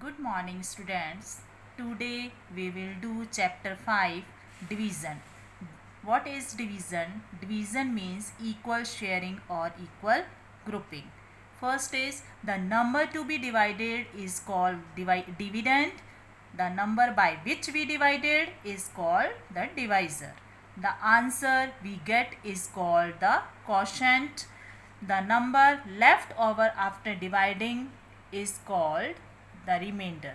Good morning students. Today we will do chapter 5 division. What is division? Division means equal sharing or equal grouping. First is the number to be divided is called dividend. The number by which we divided is called the divisor. The answer we get is called the quotient. The number left over after dividing is called the remainder.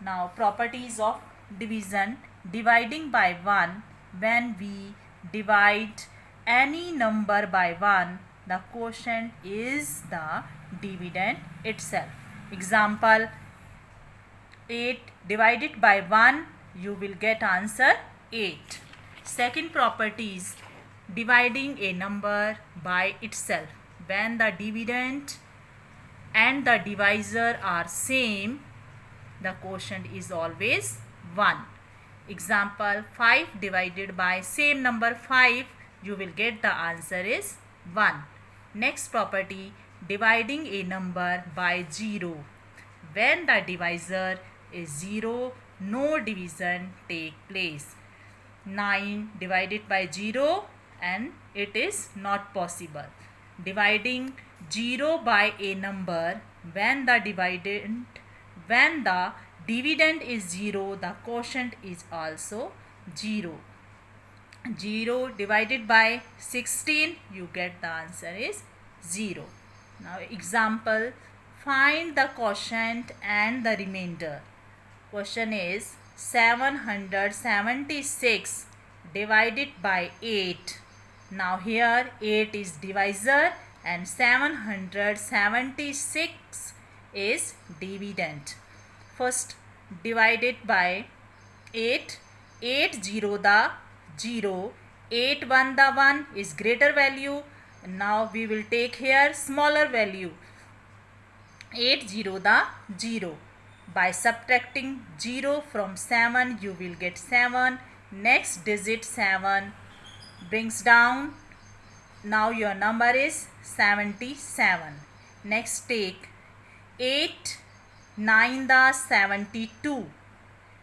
Now properties of division. Dividing by 1, when we divide any number by 1, the quotient is the dividend itself. Example, 8 divided by 1, you will get answer 8. Second property is dividing a number by itself. When the dividend and the divisor are same, the quotient is always 1. Example, 5 divided by same number 5, you will get the answer is 1. Next property, dividing a number by 0. When the divisor is 0, no division take place. 9 divided by 0 and it is not possible. Dividing 0 by a number, when the dividend is 0, the quotient is also 0. 0 divided by 16, you get the answer is 0. Now example, find the quotient and the remainder. Question is 776 divided by 8. Now here 8 is divisor and 776 is dividend. First divided by 8. 8 0 the 0. 8 1 the 1 is greater value. Now we will take here smaller value. 8 0 the 0. By subtracting 0 from 7, you will get 7. Next digit 7 brings down. Now your number is 77. Next take 8 9 the 72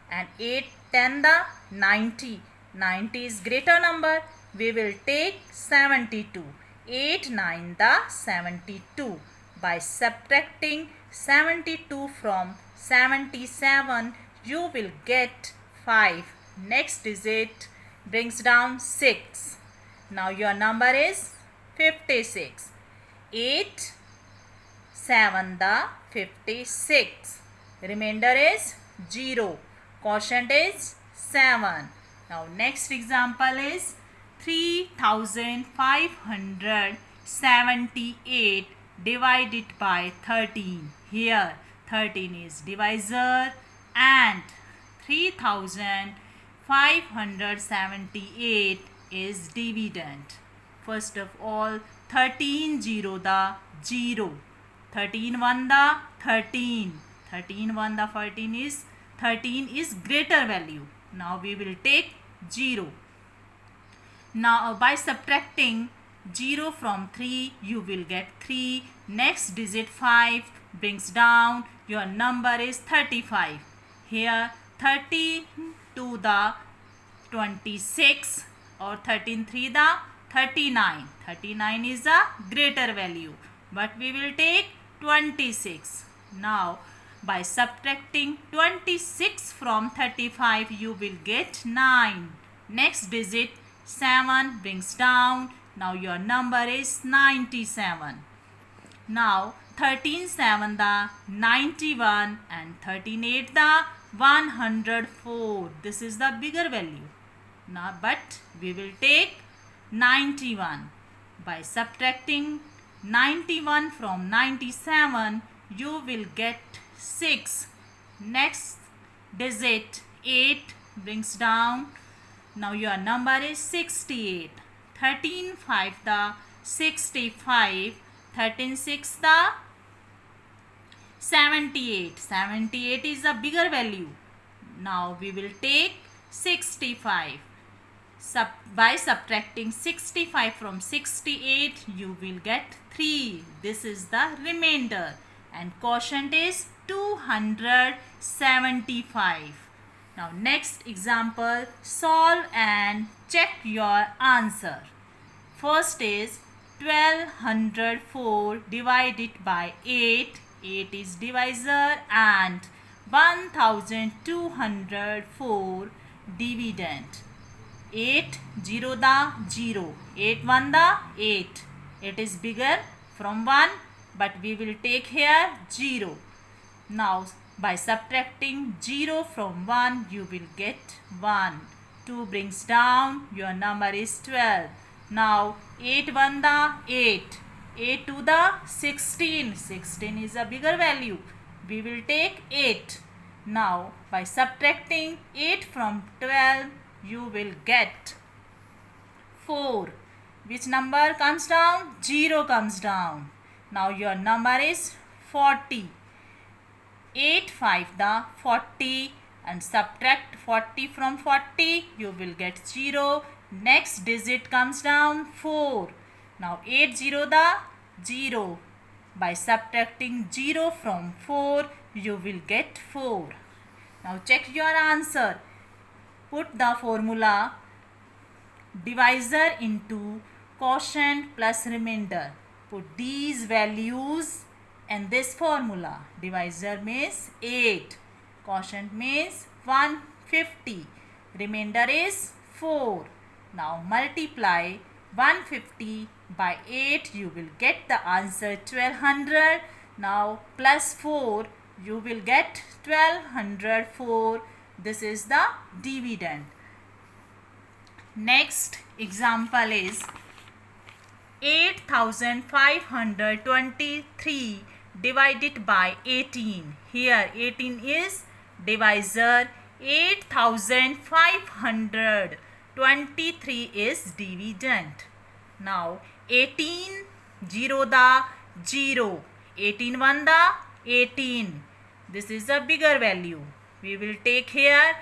and 8 10 the 90. 90 is greater number. We will take 72. 8 9 the 72. By subtracting 72 from 77, you will get 5. Next digit brings down 6. Now your number is 56. 8 7 the 56. Remainder is 0. Quotient is 7. Now next example is 3578 divided by 13. Here 13 is divisor and 3578 is dividend. First of all, 13 0 the 0. 13 1 the 13. 13 1 the 13 is greater value. Now we will take 0. Now by subtracting 0 from 3, you will get 3. Next digit 5 brings down. Your number is 35. Here 13 to the 26 or 13 3 the 39. 39 is a greater value, but we will take 26. Now by subtracting 26 from 35, you will get 9. Next digit 7 brings down. Now your number is 97. Now 13 7 the 91 and 13 8 the 104. This is the bigger value. Now but we will take 91. By subtracting 91 from 97, you will get 6. Next digit 8 brings down. Now your number is 68. 13 5 the 65. 13 6 the 78. 78 is a bigger value. Now we will take 65. By subtracting 65 from 68, you will get 3. This is the remainder and quotient is 260. 75. Now next example, solve and check your answer. First is 1204 divided by 8. 8 is divisor and 1204 dividend. 8 0 the 0, 8 1 the 8. It is bigger from 1, but we will take here 0. Now by subtracting 0 from 1, you will get 1. 2 brings down, your number is 12. Now 8 1 the 8, 8 2 the 16. 16 is a bigger value. We will take 8. Now by subtracting 8 from 12, you will get 4. Which number comes down? 0 comes down. Now your number is 40. 8 5 the 40 and subtract 40 from 40, you will get 0. Next digit comes down 4. Now 8 0 the 0. By subtracting 0 from 4, you will get 4. Now check your answer. Put the formula divisor into quotient plus remainder. Put these values in this formula. Divisor means 8. Quotient means 150. Remainder is 4. Now multiply 150 by 8. You will get the answer 1200. Now plus 4. You will get 1204. This is the dividend. Next example is 8523 divided by 18. Here 18 is divisor, 8523 is dividend. Now 18 0 the 0, 18 1 the 18. This is a bigger value. We will take here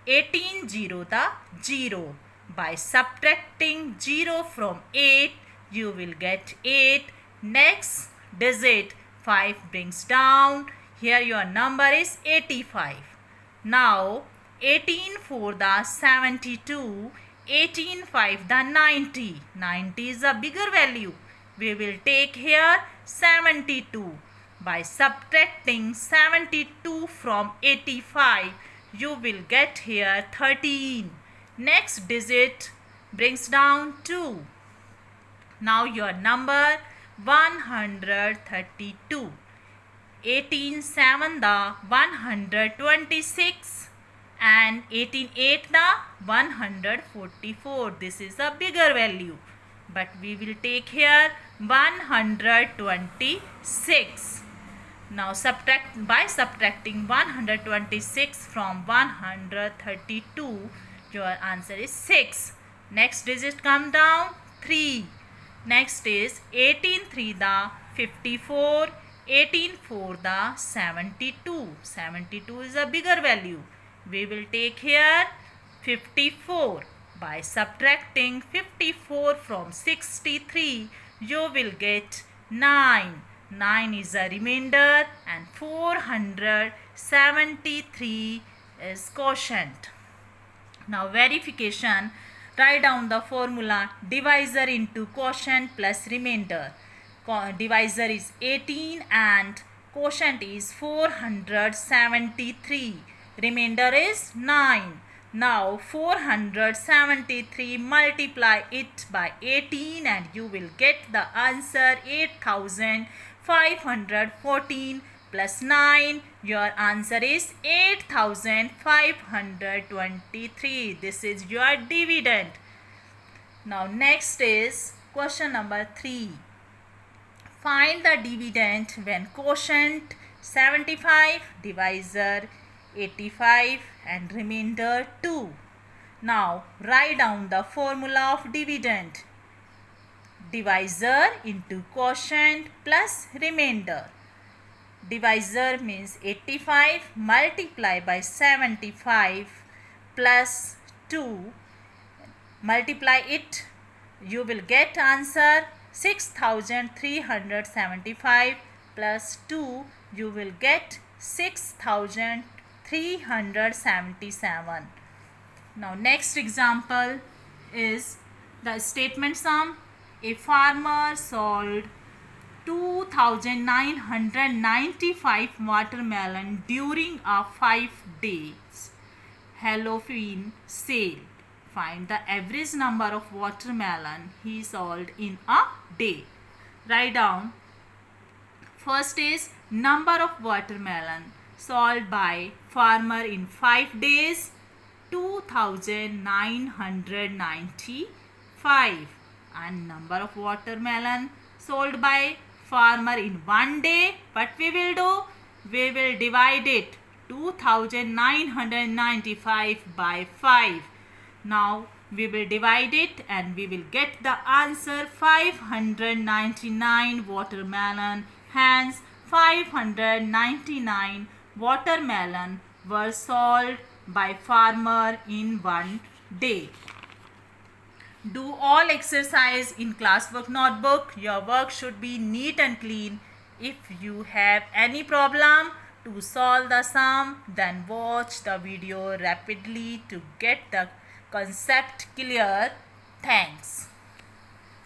18 0 the 0. By subtracting 0 from 8, you will get 8. Next digit 5 brings down. Here your number is 85. Now 18 4 the 72, 18 5 the 90. 90 is a bigger value. We will take here 72. By subtracting 72 from 85, you will get here 13. Next digit brings down 2. Now your number 132. 18 7 the 126 and 18 8 the 144. This is a bigger value, but we will take here 126. Now by subtracting 126 from 132, your answer is 6. Next digit come down 3. Next is 18 3 the 54, 18 4 the 72. 72 is a bigger value. We will take here 54. By subtracting 54 from 63, you will get 9. 9 is a remainder and 473 is quotient. Now verification. Write down the formula divisor into quotient plus remainder. Divisor is 18 and quotient is 473. Remainder is 9. Now 473, multiply it by 18 and you will get the answer 8514 plus 9. Your answer is 8523. This is your dividend. Now next is question number 3. Find the dividend when quotient 75, divisor 85 and remainder 2. Now write down the formula of dividend. Divisor into quotient plus remainder. Divisor means 85 multiply by 75 plus 2. Multiply it, you will get answer 6375 plus 2, you will get 6000 377. Now next example is the statement sum. A farmer sold 2,995 watermelon during a 5 days Halloween sale. Find the average number of watermelon he sold in a day. Write down. First is number of watermelon sold by farmer in 5 days, 2,995, and number of watermelon sold by farmer in 1 day. What we will do? We will divide it 2,995 by 5. Now we will divide it and we will get the answer 599 watermelon. Hence 599 watermelon were sold by farmer in 1 day. Do all exercise in classwork notebook. Your work should be neat and clean. If you have any problem to solve the sum, then watch the video rapidly to get the concept clear. Thanks.